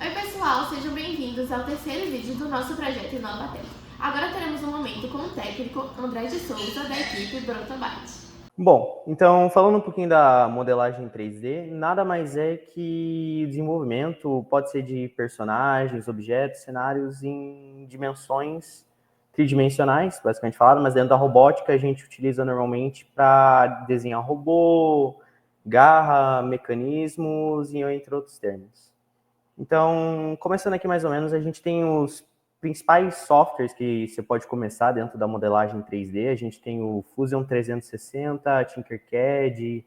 Oi pessoal, sejam bem-vindos ao terceiro vídeo do nosso projeto Inovatec. Agora teremos um momento com o técnico André de Souza, da equipe Brotabite. Bom, então falando um pouquinho da modelagem 3D, nada mais é que desenvolvimento, pode ser de personagens, objetos, cenários em dimensões tridimensionais, basicamente falado, mas dentro da robótica a gente utiliza normalmente para desenhar robô, garra, mecanismos e entre outros termos. Então, começando aqui mais ou menos, a gente tem os principais softwares que você pode começar dentro da modelagem 3D. A gente tem o Fusion 360, Tinkercad,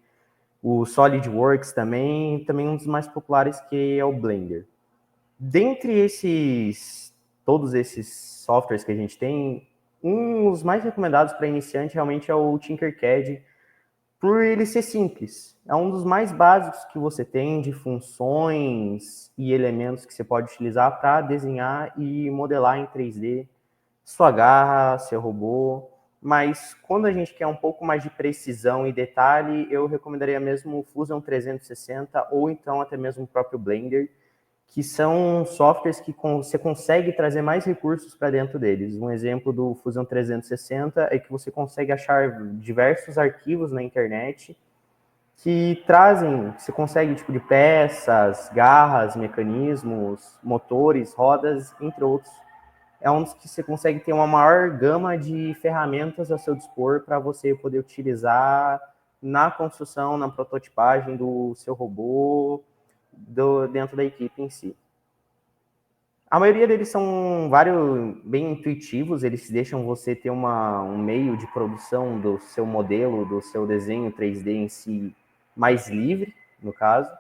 o SolidWorks também um dos mais populares que é o Blender. Dentre todos esses softwares que a gente tem, um dos mais recomendados para iniciante realmente é o Tinkercad, por ele ser simples. É um dos mais básicos que você tem de funções e elementos que você pode utilizar para desenhar e modelar em 3D sua garra, seu robô. Mas quando a gente quer um pouco mais de precisão e detalhe, eu recomendaria mesmo o Fusion 360 ou então até mesmo o próprio Blender, que são softwares que você consegue trazer mais recursos para dentro deles. Um exemplo do Fusion 360 é que você consegue achar diversos arquivos na internet que trazem, você consegue tipo de peças, garras, mecanismos, motores, rodas, entre outros. É um dos que você consegue ter uma maior gama de ferramentas a seu dispor para você poder utilizar na construção, na prototipagem do seu robô, dentro da equipe em si. A maioria deles são vários bem intuitivos, eles deixam você ter um meio de produção do seu modelo, do seu desenho 3D em si mais livre, no caso.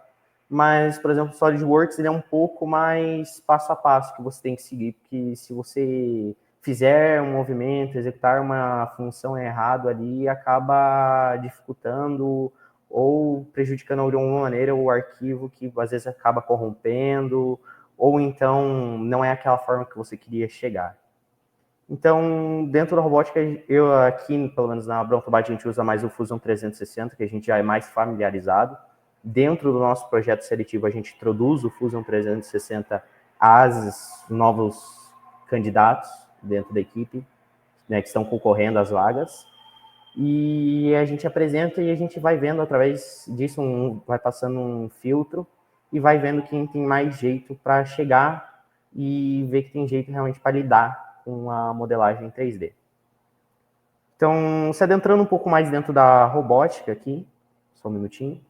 Mas, por exemplo, o SolidWorks ele é um pouco mais passo a passo que você tem que seguir, porque se você fizer um movimento, executar uma função errado ali, acaba dificultando ou prejudicando de alguma maneira o arquivo, que às vezes acaba corrompendo, ou então não é aquela forma que você queria chegar. Então, dentro da robótica, eu aqui, pelo menos na Brontobite, a gente usa mais o Fusion 360, que a gente já é mais familiarizado. Dentro do nosso projeto seletivo, a gente introduz o Fusion 360 às novos candidatos dentro da equipe, né, que estão concorrendo às vagas. E a gente apresenta e a gente vai vendo através disso, vai passando um filtro e vai vendo quem tem mais jeito para chegar e ver que tem jeito realmente para lidar com a modelagem 3D. Então, se adentrando um pouco mais dentro da robótica aqui, só um minutinho.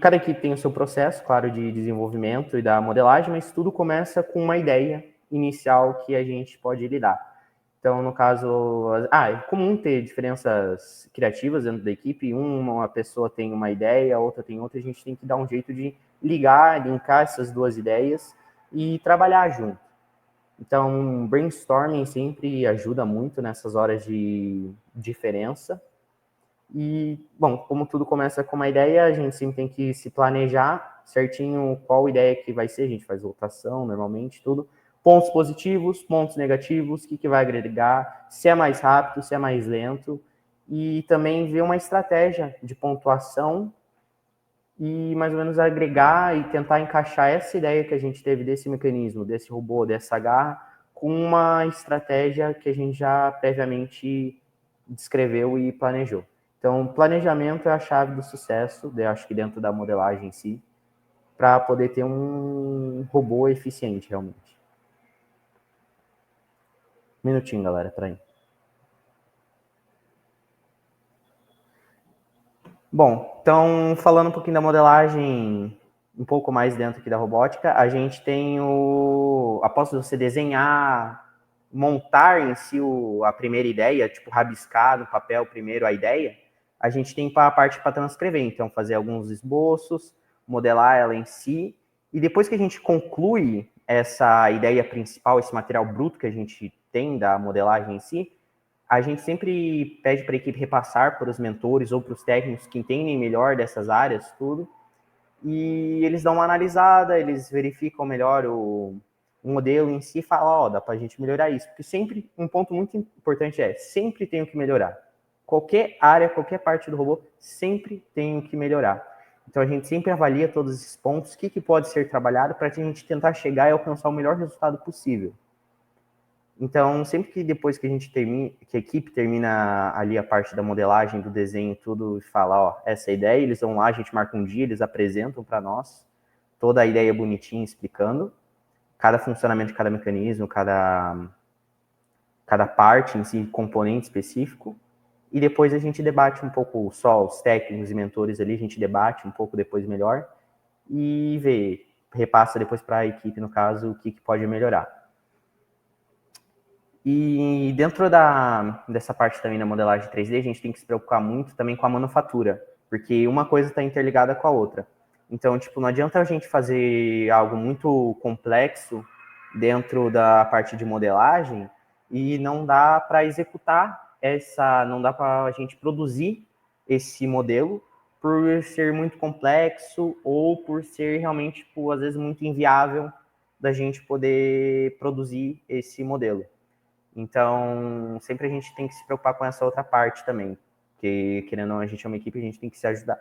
Cada equipe tem o seu processo, claro, de desenvolvimento e da modelagem, mas tudo começa com uma ideia inicial que a gente pode lidar. Então, no caso, é comum ter diferenças criativas dentro da equipe. Uma pessoa tem uma ideia, a outra tem outra. A gente tem que dar um jeito de linkar essas duas ideias e trabalhar junto. Então, brainstorming sempre ajuda muito nessas horas de diferença. E, bom, como tudo começa com uma ideia, a gente sempre tem que se planejar certinho qual ideia que vai ser. A gente faz votação, normalmente, tudo. Pontos positivos, pontos negativos, o que vai agregar, se é mais rápido, se é mais lento. E também ver uma estratégia de pontuação e mais ou menos agregar e tentar encaixar essa ideia que a gente teve desse mecanismo, desse robô, dessa garra, com uma estratégia que a gente já previamente descreveu e planejou. Então, planejamento é a chave do sucesso, eu acho que dentro da modelagem em si, para poder ter um robô eficiente, realmente. Um minutinho, galera, peraí. Bom, então, falando um pouquinho da modelagem, um pouco mais dentro aqui da robótica, a gente tem após você desenhar, montar em si a primeira ideia, tipo, rabiscar no papel primeiro a ideia, a gente tem a parte para transcrever, então fazer alguns esboços, modelar ela em si, e depois que a gente conclui essa ideia principal, esse material bruto que a gente tem da modelagem em si, a gente sempre pede para a equipe repassar para os mentores ou para os técnicos que entendem melhor dessas áreas, tudo, e eles dão uma analisada, eles verificam melhor o modelo em si e falam, ó, dá para a gente melhorar isso. Porque sempre, um ponto muito importante sempre tenho que melhorar. Qualquer área, qualquer parte do robô, sempre tenho que melhorar. Então, a gente sempre avalia todos esses pontos, o que pode ser trabalhado para a gente tentar chegar e alcançar o melhor resultado possível. Então, sempre que depois que a gente termina, que a equipe termina ali a parte da modelagem, do desenho, tudo, e fala, ó, essa é a ideia, eles vão lá, a gente marca um dia, eles apresentam para nós toda a ideia bonitinha, explicando cada funcionamento de cada mecanismo, cada parte em si, componente específico, e depois a gente debate um pouco, só os técnicos e mentores ali, a gente debate um pouco depois melhor, e vê, repassa depois para a equipe, no caso, o que pode melhorar. E dentro dessa parte também da modelagem 3D, a gente tem que se preocupar muito também com a manufatura, porque uma coisa está interligada com a outra. Então, tipo, não adianta a gente fazer algo muito complexo dentro da parte de modelagem e não dá para executar não dá para a gente produzir esse modelo por ser muito complexo ou por ser realmente, tipo, às vezes muito inviável da gente poder produzir esse modelo. Então, sempre a gente tem que se preocupar com essa outra parte também, porque, querendo ou não, a gente é uma equipe, a gente tem que se ajudar.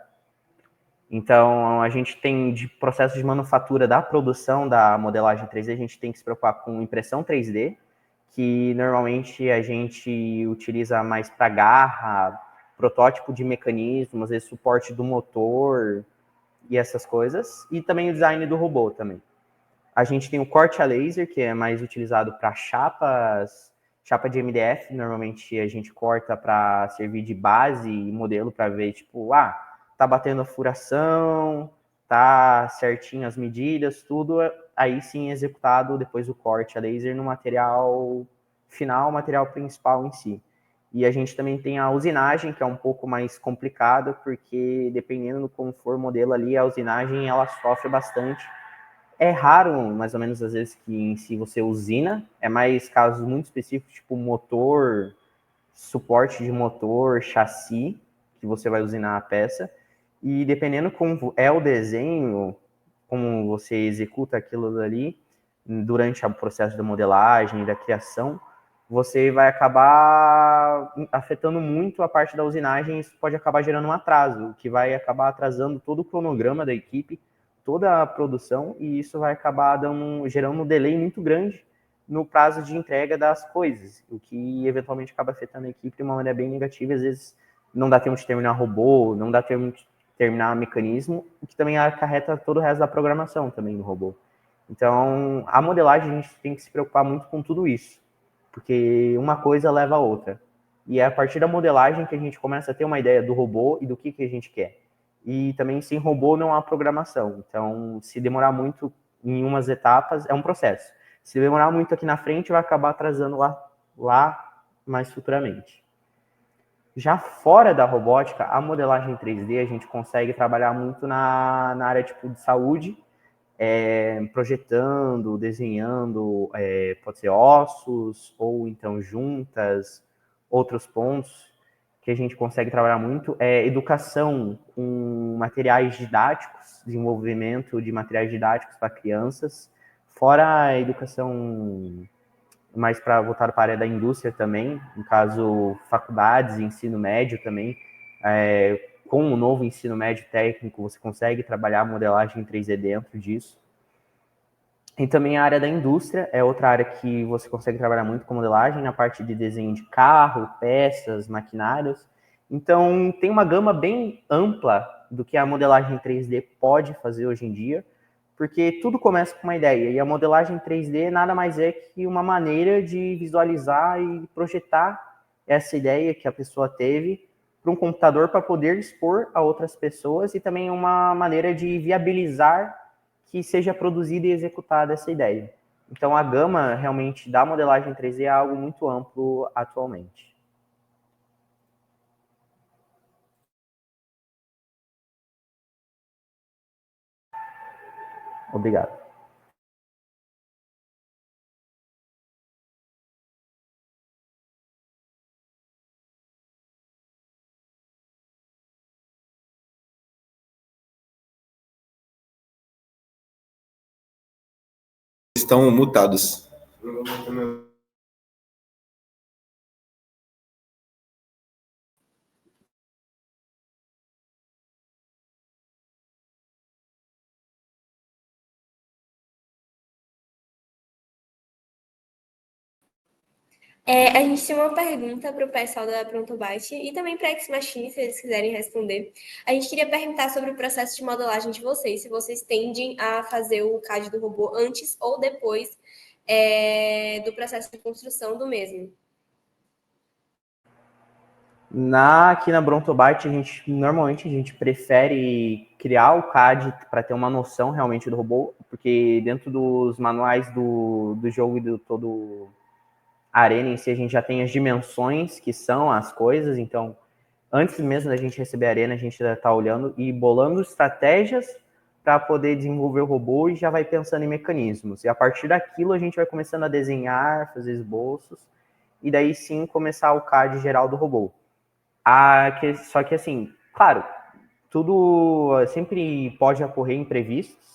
Então, a gente tem de processo de manufatura da produção da modelagem 3D, a gente tem que se preocupar com impressão 3D, que normalmente a gente utiliza mais para garra, protótipo de mecanismo, às vezes suporte do motor e essas coisas, e também o design do robô também. A gente tem o corte a laser, que é mais utilizado para chapa de MDF, normalmente a gente corta para servir de base e modelo para ver, tipo, tá batendo a furação, tá certinho as medidas, tudo, aí sim executado depois o corte a laser no material final, material principal em si. E a gente também tem a usinagem, que é um pouco mais complicada, porque dependendo do como for o modelo ali, a usinagem ela sofre bastante. É raro, mais ou menos, às vezes, que em si você usina, é mais casos muito específicos, tipo motor, suporte de motor, chassi, que você vai usinar a peça, e dependendo como é o desenho, como você executa aquilo dali, durante o processo da modelagem e da criação, você vai acabar afetando muito a parte da usinagem, e isso pode acabar gerando um atraso, o que vai acabar atrasando todo o cronograma da equipe, toda a produção, e isso vai acabar gerando um delay muito grande no prazo de entrega das coisas, o que eventualmente acaba afetando a equipe de uma maneira bem negativa. Às vezes não dá tempo de terminar robô, não dá tempo de terminar mecanismo, o que também acarreta todo o resto da programação também no robô. Então, a modelagem, a gente tem que se preocupar muito com tudo isso, porque uma coisa leva a outra. E é a partir da modelagem que a gente começa a ter uma ideia do robô e do que a gente quer. E também, sem robô, não há programação. Então, se demorar muito em umas etapas, é um processo. Se demorar muito aqui na frente, vai acabar atrasando lá mais futuramente. Já fora da robótica, a modelagem 3D, a gente consegue trabalhar muito na área tipo de saúde, projetando, desenhando, pode ser ossos, ou então juntas, outros pontos que a gente consegue trabalhar muito é educação com materiais didáticos, desenvolvimento de materiais didáticos para crianças, fora a educação mais para voltar para a área da indústria também, no caso faculdades, ensino médio também, com o novo ensino médio técnico você consegue trabalhar a modelagem em 3D dentro disso. E também a área da indústria é outra área que você consegue trabalhar muito com modelagem, na parte de desenho de carro, peças, maquinários. Então, tem uma gama bem ampla do que a modelagem 3D pode fazer hoje em dia, porque tudo começa com uma ideia, e a modelagem 3D nada mais é que uma maneira de visualizar e projetar essa ideia que a pessoa teve para um computador para poder expor a outras pessoas, e também uma maneira de viabilizar que seja produzida e executada essa ideia. Então, a gama realmente da modelagem 3D é algo muito amplo atualmente. Obrigado. Estão mutados. A gente tem uma pergunta para o pessoal da Pronto Byte e também para a Ex Machine, se eles quiserem responder. A gente queria perguntar sobre o processo de modelagem de vocês, se vocês tendem a fazer o CAD do robô antes ou depois do processo de construção do mesmo. Aqui na Brontobyte, normalmente a gente prefere criar o CAD para ter uma noção realmente do robô, porque dentro dos manuais do jogo e do todo a arena em si, a gente já tem as dimensões que são as coisas, então antes mesmo da gente receber a arena, a gente já está olhando e bolando estratégias para poder desenvolver o robô e já vai pensando em mecanismos. E a partir daquilo a gente vai começando a desenhar, fazer esboços, e daí sim começar o CAD geral do robô. Só que assim, claro, tudo sempre pode ocorrer imprevistos,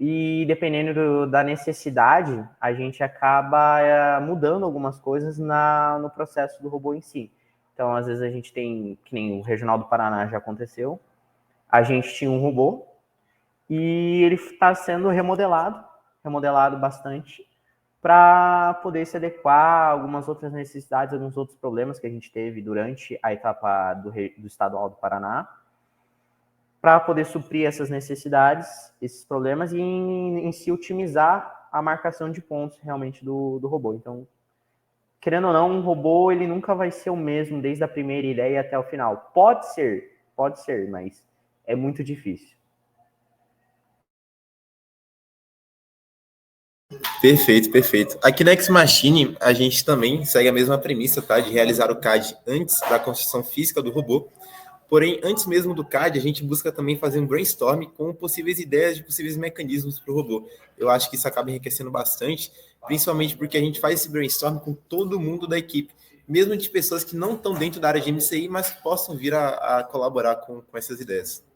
e dependendo da necessidade, a gente acaba mudando algumas coisas no processo do robô em si. Então, às vezes a gente tem, que nem o Regional do Paraná já aconteceu, a gente tinha um robô e ele está sendo remodelado bastante, para poder se adequar a algumas outras necessidades, alguns outros problemas que a gente teve durante a etapa do estadual do Paraná, para poder suprir essas necessidades, esses problemas e em si otimizar a marcação de pontos realmente do robô. Então, querendo ou não, um robô ele nunca vai ser o mesmo desde a primeira ideia até o final. Pode ser, mas é muito difícil. Perfeito, perfeito. Aqui na Ex Machine, a gente também segue a mesma premissa, tá? De realizar o CAD antes da construção física do robô. Porém, antes mesmo do CAD, a gente busca também fazer um brainstorm com possíveis ideias de possíveis mecanismos para o robô. Eu acho que isso acaba enriquecendo bastante, principalmente porque a gente faz esse brainstorm com todo mundo da equipe, mesmo de pessoas que não estão dentro da área de MCI, mas que possam vir a colaborar com essas ideias.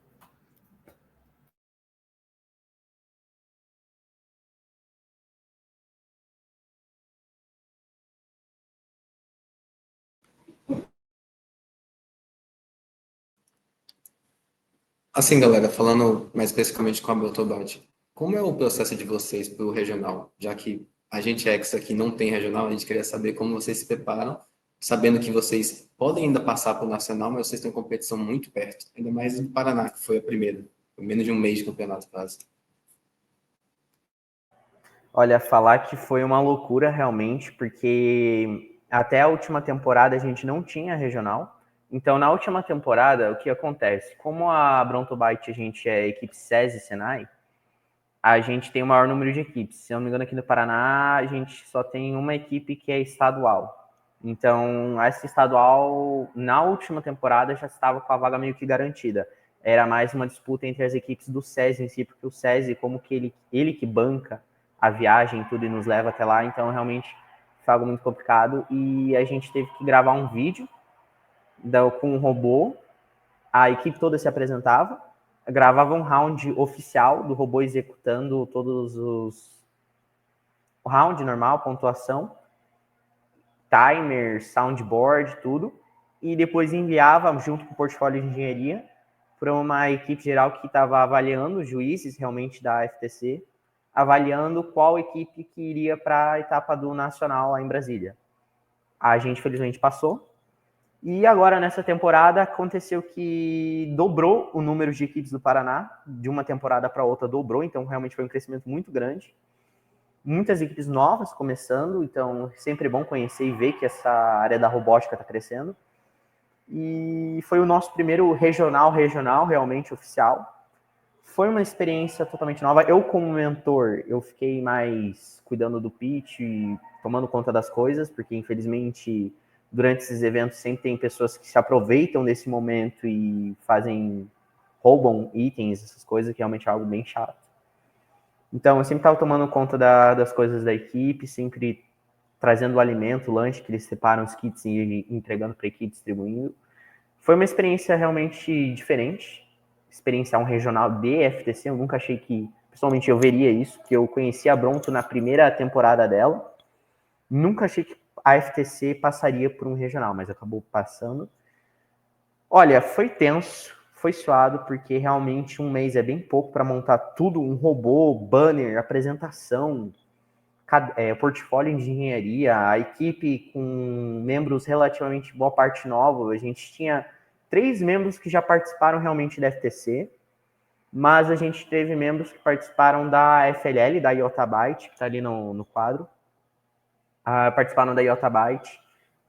Assim, galera, falando mais especificamente com a Beltobad, como é o processo de vocês para o regional? Já que a gente ex aqui não tem regional, a gente queria saber como vocês se preparam, sabendo que vocês podem ainda passar para o nacional, mas vocês têm uma competição muito perto, ainda mais no Paraná, que foi a primeira, foi menos de um mês de campeonato quase. Olha, falar que foi uma loucura realmente, porque até a última temporada a gente não tinha regional. Então, na última temporada, o que acontece? Como a Brontobyte a gente é equipe SESI e Senai, a gente tem o maior número de equipes. Se eu não me engano, aqui no Paraná, a gente só tem uma equipe que é estadual. Então, essa estadual, na última temporada, já estava com a vaga meio que garantida. Era mais uma disputa entre as equipes do SESI em si, porque o SESI, como que ele que banca a viagem e tudo e nos leva até lá, então realmente foi algo muito complicado. E a gente teve que gravar um vídeo com um robô, a equipe toda se apresentava, gravava um round oficial do robô executando todos o round normal, pontuação, timer, soundboard, tudo, e depois enviava junto com o portfólio de engenharia para uma equipe geral que estava avaliando os juízes realmente da FTC, avaliando qual equipe que iria para a etapa do Nacional lá em Brasília. A gente, felizmente, passou. E agora, nessa temporada, aconteceu que dobrou o número de equipes do Paraná, de uma temporada para outra dobrou, então realmente foi um crescimento muito grande. Muitas equipes novas começando, então sempre é bom conhecer e ver que essa área da robótica está crescendo. E foi o nosso primeiro regional realmente oficial. Foi uma experiência totalmente nova. Eu, como mentor, eu fiquei mais cuidando do pitch, tomando conta das coisas, porque infelizmente durante esses eventos sempre tem pessoas que se aproveitam desse momento e roubam itens, essas coisas, que realmente é algo bem chato. Então, eu sempre estava tomando conta das coisas da equipe, sempre trazendo o alimento, o lanche, que eles separam os kits e entregando para a equipe, distribuindo. Foi uma experiência realmente diferente, experienciar um regional de FTC, eu nunca achei que, pessoalmente, eu veria isso, que eu conheci a Bronto na primeira temporada dela, nunca achei que a FTC passaria por um regional, mas acabou passando. Olha, foi tenso, foi suado, porque realmente um mês é bem pouco para montar tudo, um robô, banner, apresentação, portfólio de engenharia, a equipe com membros relativamente boa parte nova. A gente tinha 3 membros que já participaram realmente da FTC, mas a gente teve membros que participaram da FLL, da Yottabyte, que está ali no quadro, participaram da Yottabyte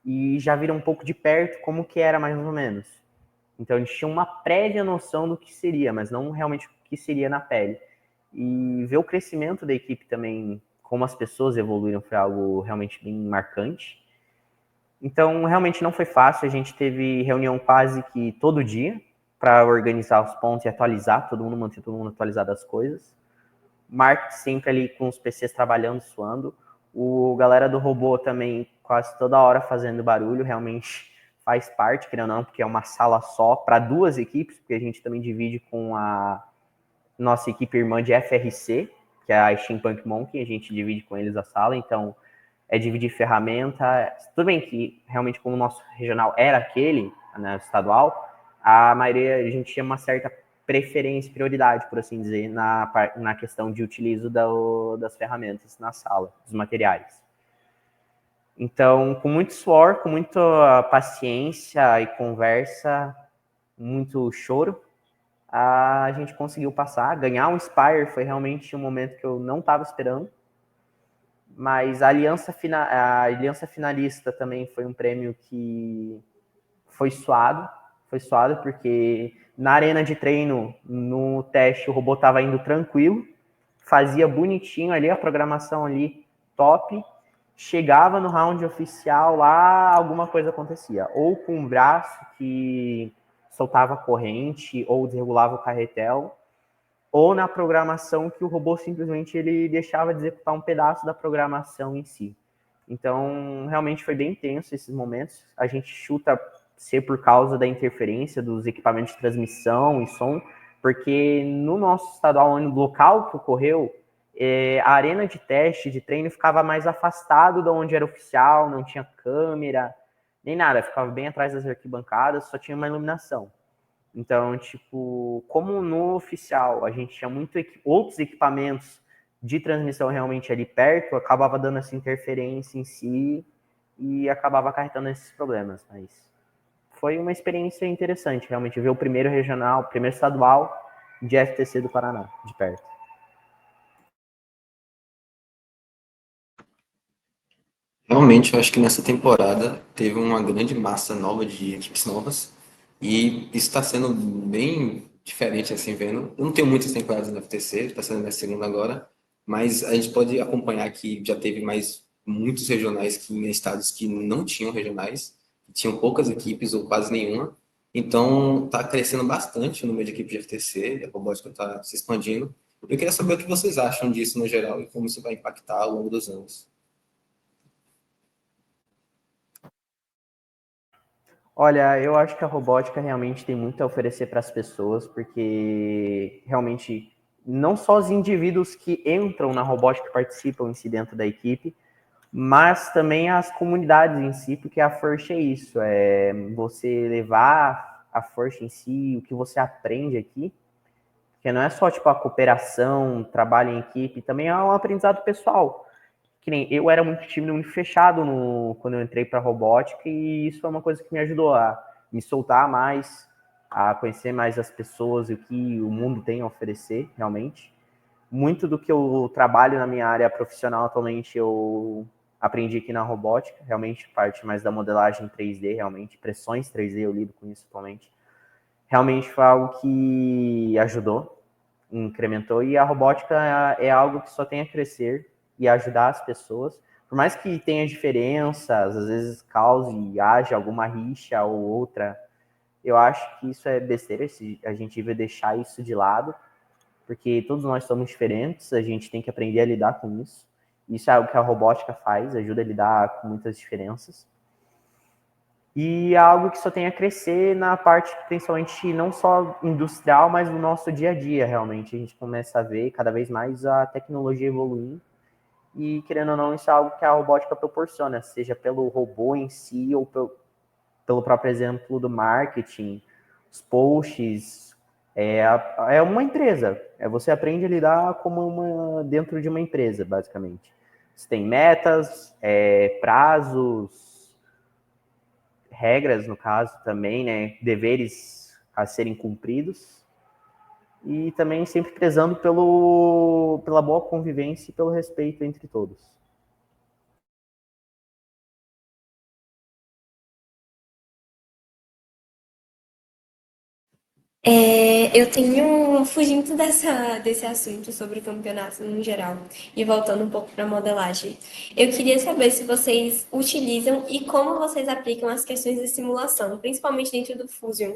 e já viram um pouco de perto como que era mais ou menos. Então a gente tinha uma prévia noção do que seria, mas não realmente o que seria na pele. E ver o crescimento da equipe também, como as pessoas evoluíram, foi algo realmente bem marcante. Então realmente não foi fácil, a gente teve reunião quase que todo dia para organizar os pontos e atualizar, manter todo mundo atualizado das coisas. Mark sempre ali com os PCs trabalhando, suando. O galera do robô também quase toda hora fazendo barulho, realmente faz parte, querendo ou não, porque é uma sala só para 2 equipes, porque a gente também divide com a nossa equipe irmã de FRC, que é a Steampunk Monkey, a gente divide com eles a sala, então é dividir ferramenta. Tudo bem que realmente como o nosso regional era aquele, né, estadual, a maioria, a gente tinha uma certa preferência, prioridade, por assim dizer, na questão de utilizo das ferramentas na sala, dos materiais. Então, com muito suor, com muita paciência e conversa, muito choro, a gente conseguiu passar. Ganhar um Spire foi realmente um momento que eu não estava esperando, mas a aliança finalista também foi um prêmio que foi suado porque na arena de treino, no teste, o robô estava indo tranquilo, fazia bonitinho ali, a programação ali top, chegava no round oficial lá, alguma coisa acontecia, ou com um braço que soltava corrente, ou desregulava o carretel, ou na programação que o robô simplesmente ele deixava de executar um pedaço da programação em si. Então, realmente foi bem tenso esses momentos. A gente chuta ser por causa da interferência dos equipamentos de transmissão e som, porque no nosso estadual, no local que ocorreu, a arena de teste, de treino, ficava mais afastado de onde era oficial, não tinha câmera, nem nada, ficava bem atrás das arquibancadas, só tinha uma iluminação. Então, tipo, como no oficial a gente tinha outros equipamentos de transmissão realmente ali perto, acabava dando essa interferência em si e acabava acarretando esses problemas. Mas foi uma experiência interessante, realmente, ver o primeiro regional, primeiro estadual de FTC do Paraná, de perto. Realmente, eu acho que nessa temporada teve uma grande massa nova de equipes novas e isso está sendo bem diferente, assim, vendo. Eu não tenho muitas temporadas na FTC, está sendo minha segunda agora, mas a gente pode acompanhar que já teve mais muitos regionais que em estados que não tinham regionais, tinham poucas equipes ou quase nenhuma. Então, está crescendo bastante o número de equipes de FTC, a robótica está se expandindo. Eu queria saber o que vocês acham disso no geral e como isso vai impactar ao longo dos anos. Olha, eu acho que a robótica realmente tem muito a oferecer para as pessoas, porque realmente não só os indivíduos que entram na robótica participam em si dentro da equipe, mas também as comunidades em si, porque a First é isso, é você levar a First em si, o que você aprende aqui, que não é só tipo a cooperação, trabalho em equipe, também é um aprendizado pessoal. Que nem eu era muito tímido, muito fechado quando eu entrei para robótica, e isso foi uma coisa que me ajudou a me soltar mais, a conhecer mais as pessoas e o que o mundo tem a oferecer, realmente. Muito do que eu trabalho na minha área profissional atualmente eu aprendi aqui na robótica, realmente parte mais da modelagem 3D, realmente, pressões 3D, eu lido com isso atualmente. Realmente foi algo que ajudou, incrementou, e a robótica é algo que só tem a crescer e ajudar as pessoas. Por mais que tenha diferenças, às vezes cause e haja alguma rixa ou outra, eu acho que isso é besteira, a gente deve deixar isso de lado, porque todos nós somos diferentes, a gente tem que aprender a lidar com isso. Isso é algo que a robótica faz, ajuda a lidar com muitas diferenças. E é algo que só tem a crescer na parte, principalmente, não só industrial, mas no nosso dia a dia, realmente. A gente começa a ver cada vez mais a tecnologia evoluindo. E, querendo ou não, isso é algo que a robótica proporciona, seja pelo robô em si ou pelo próprio exemplo do marketing, os posts. É uma empresa. Você aprende a lidar como dentro de uma empresa, basicamente. Você tem metas, prazos, regras, no caso, também, né? Deveres a serem cumpridos. E também sempre prezando pela boa convivência e pelo respeito entre todos. Eu tenho, fugindo desse assunto sobre o campeonato no geral e voltando um pouco para a modelagem, eu queria saber se vocês utilizam e como vocês aplicam as questões de simulação, principalmente dentro do Fusion.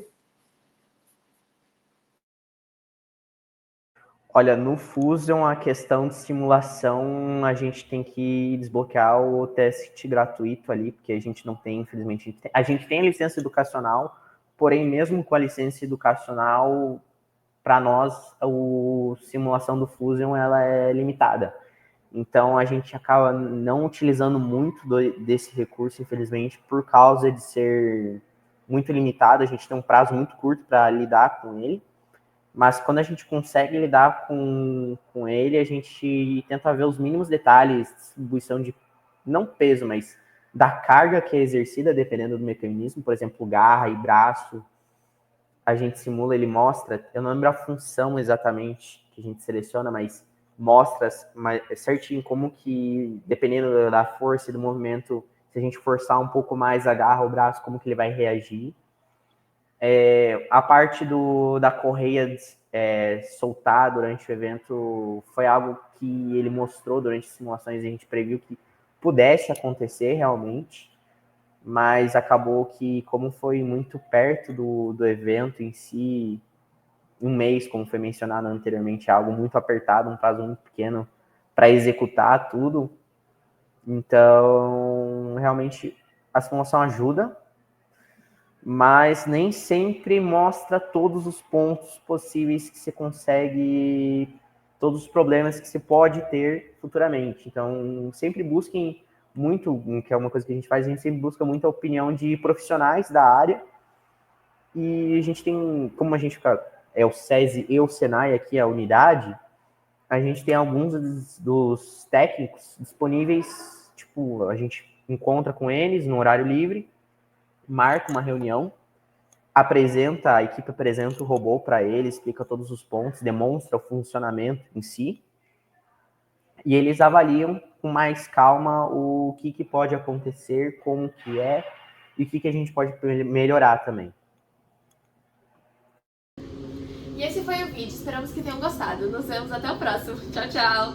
Olha, no Fusion, a questão de simulação, a gente tem que desbloquear o teste gratuito ali, porque a gente não tem, infelizmente, a gente tem a licença educacional, porém, mesmo com a licença educacional, para nós, a simulação do Fusion, ela é limitada. Então, a gente acaba não utilizando muito desse recurso, infelizmente, por causa de ser muito limitado, a gente tem um prazo muito curto para lidar com ele. Mas quando a gente consegue lidar com ele, a gente tenta ver os mínimos detalhes, distribuição de, não peso, mas da carga que é exercida, dependendo do mecanismo, por exemplo, garra e braço, a gente simula, ele mostra, eu não lembro a função exatamente que a gente seleciona, mas mostra certinho como que, dependendo da força e do movimento, se a gente forçar um pouco mais a garra ou o braço, como que ele vai reagir. A parte da correia soltar durante o evento foi algo que ele mostrou durante as simulações e a gente previu que pudesse acontecer realmente, mas acabou que, como foi muito perto do evento em si, um mês, como foi mencionado anteriormente, algo muito apertado, um prazo muito pequeno para executar tudo, então realmente a simulação ajuda, mas nem sempre mostra todos os pontos possíveis que você consegue, todos os problemas que você pode ter futuramente. Então, sempre busquem muito, que é uma coisa que a gente faz, a gente sempre busca muito a opinião de profissionais da área, e a gente tem, como a gente é o SESI e o Senai aqui, a unidade, a gente tem alguns dos técnicos disponíveis, tipo, a gente encontra com eles no horário livre, marca uma reunião, a equipe apresenta o robô para ele, explica todos os pontos, demonstra o funcionamento em si, e eles avaliam com mais calma o que pode acontecer, como que é, e o que a gente pode melhorar também. E esse foi o vídeo, esperamos que tenham gostado. Nos vemos até o próximo. Tchau, tchau!